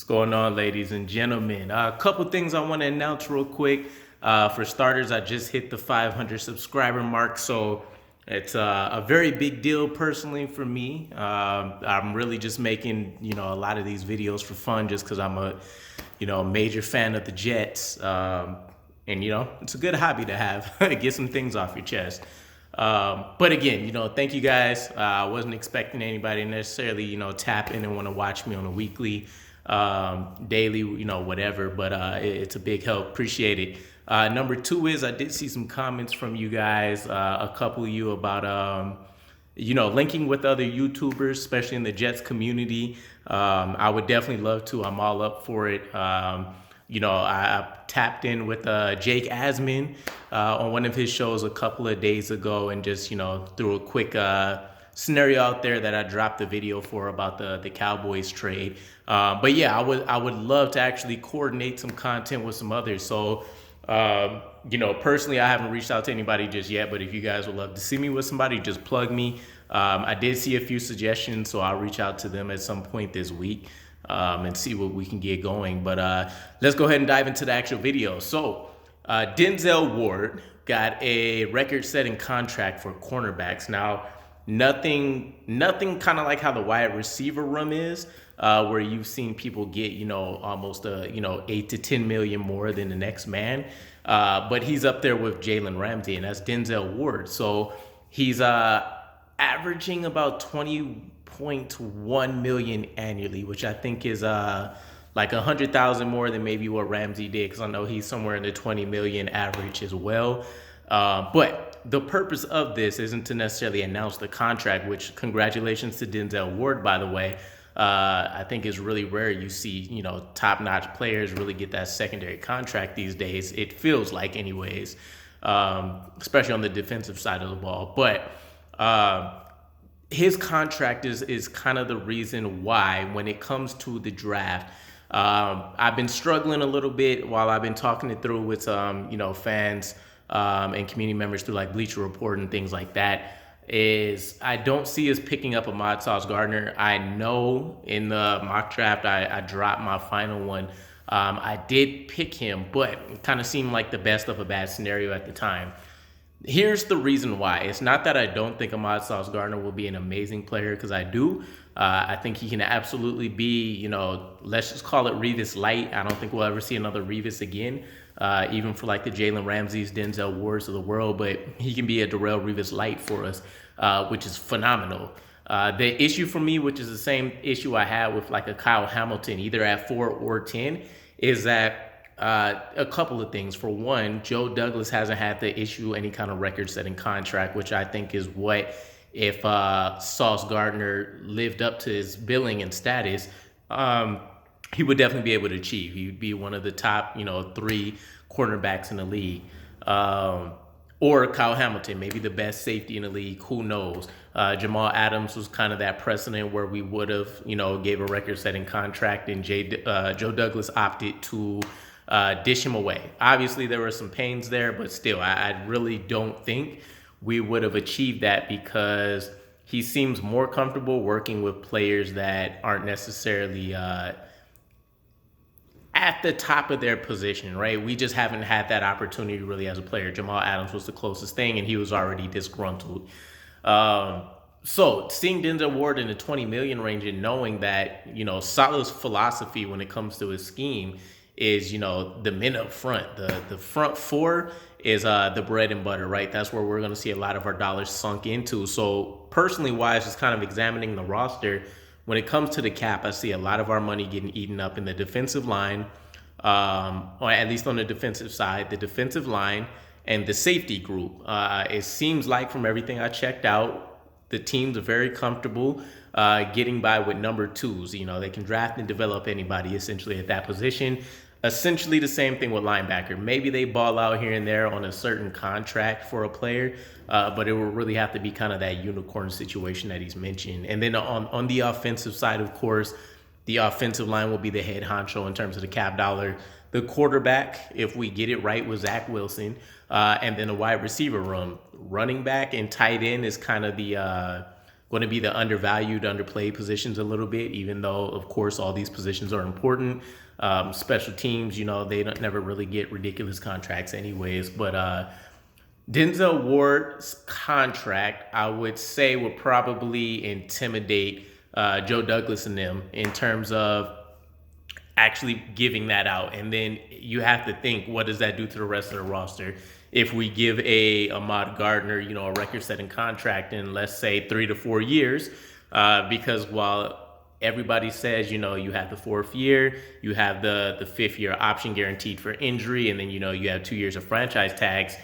What's going on, ladies and gentlemen? A couple things I want to announce real quick. For starters, I just hit the 500 subscriber mark, so it's a very big deal personally for me. I'm really just making a lot of these videos for fun, just because I'm a major fan of the Jets, and it's a good hobby to have. Get some things off your chest. But again, thank you guys. I wasn't expecting anybody to necessarily, tap in and want to watch me on a weekly, daily, whatever, but it's a big help. Appreciate it. Number two is I did see some comments from you guys, a couple of you about, linking with other YouTubers, especially in the Jets community. I would definitely love to. I'm all up for it. I tapped in with Jake Asman on one of his shows a couple of days ago, and just threw a quick scenario out there that I dropped the video for about the Cowboys trade. But yeah, I would love to actually coordinate some content with some others. So personally, I haven't reached out to anybody just yet, but if you guys would love to see me with somebody, just plug me. I did see a few suggestions, so I'll reach out to them at some point this week. And see what we can get going. But let's go ahead and dive into the actual video. So Denzel Ward got a record-setting contract for cornerbacks. Now, nothing kind of like how the wide receiver room is, where you've seen people get almost 8 to 10 million more than the next man. But he's up there with Jalen Ramsey, and that's Denzel Ward. So he's averaging about 20.1 million annually, which I think is like 100,000 more than maybe what Ramsey did, because I know he's somewhere in the 20 million average as well. But the purpose of this isn't to necessarily announce the contract, which congratulations to Denzel Ward, by the way. I think it's really rare you see top-notch players really get that secondary contract these days. It feels like, anyways, especially on the defensive side of the ball. But his contract is kind of the reason why, when it comes to the draft, I've been struggling a little bit while I've been talking it through with fans and community members through like Bleacher Report and things like that. Is I don't see us picking up Ahmad Gardner. I know in the mock draft I dropped my final one. I did pick him, but it kind of seemed like the best of a bad scenario at the time. Here's the reason why. It's not that I don't think Ahmad Gardner will be an amazing player, because I do. I think he can absolutely be, let's just call it Revis light. I don't think we'll ever see another Revis again, even for like the Jalen Ramseys, Denzel Wards of the world. But he can be a Darrelle Revis light for us, which is phenomenal. The issue for me, which is the same issue I had with like a Kyle Hamilton, either at 4 or 10, is that a couple of things. For one, Joe Douglas hasn't had to issue any kind of record-setting contract, which I think is what, if Sauce Gardner lived up to his billing and status, he would definitely be able to achieve. He would be one of the top, 3 cornerbacks in the league. Or Kyle Hamilton, maybe the best safety in the league. Who knows? Jamal Adams was kind of that precedent where we would have, gave a record-setting contract, and Joe Douglas opted to dish him away. Obviously, there were some pains there, but still, I really don't think we would have achieved that, because he seems more comfortable working with players that aren't necessarily at the top of their position, right? We just haven't had that opportunity really as a player. Jamal Adams was the closest thing, and he was already disgruntled. So seeing Denzel Ward in the 20 million range, and knowing that, Salah's philosophy when it comes to his scheme is, the men up front. The front 4 is the bread and butter, right? That's where we're going to see a lot of our dollars sunk into. So personally wise, just kind of examining the roster, when it comes to the cap, I see a lot of our money getting eaten up in the defensive line, or at least on the defensive side, the defensive line and the safety group. It seems like, from everything I checked out, the teams are very comfortable getting by with number 2s. They can draft and develop anybody essentially at that position. Essentially the same thing with linebacker. Maybe they ball out here and there on a certain contract for a player, but it will really have to be kind of that unicorn situation that he's mentioned. And then on the offensive side, of course, the offensive line will be the head honcho in terms of the cap dollar. The quarterback, if we get it right, with Zach Wilson, and then the wide receiver room. Running back and tight end is kind of the going to be the undervalued, underplayed positions a little bit, even though, of course, all these positions are important. Special teams, they don't never really get ridiculous contracts anyways. But Denzel Ward's contract, I would say, would probably intimidate Joe Douglas and them in terms of actually giving that out. And then you have to think, what does that do to the rest of the roster? If we give a Ahmad Gardner, a record-setting contract in, let's say, 3 to 4 years, because while everybody says, you have the 4th year, you have the 5th year option guaranteed for injury, and then, you have 2 years of franchise tags,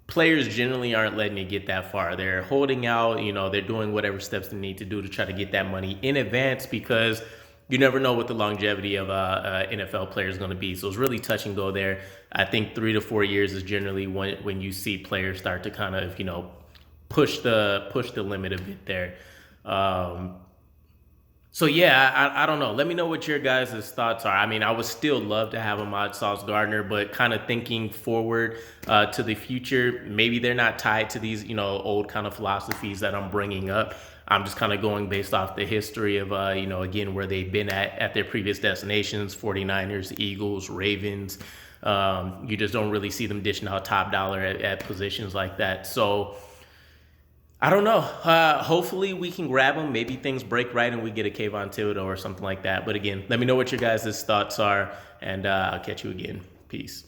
players generally aren't letting it get that far. They're holding out, they're doing whatever steps they need to do to try to get that money in advance, because you never know what the longevity of a NFL player is going to be. So it's really touch and go there. I think 3 to 4 years is generally when you see players start to kind of, push the limit a bit there. So yeah, I don't know. Let me know what your guys' thoughts are. I mean, I would still love to have Ahmad Gardner, but kind of thinking forward to the future, maybe they're not tied to these, old kind of philosophies that I'm bringing up. I'm just kind of going based off the history of, again, where they've been at their previous destinations, 49ers, Eagles, Ravens. You just don't really see them dishing out top dollar at positions like that. So I don't know. Hopefully we can grab them. Maybe things break right and we get a Kayvon Thibodeaux or something like that. But again, let me know what your guys' thoughts are, and I'll catch you again. Peace.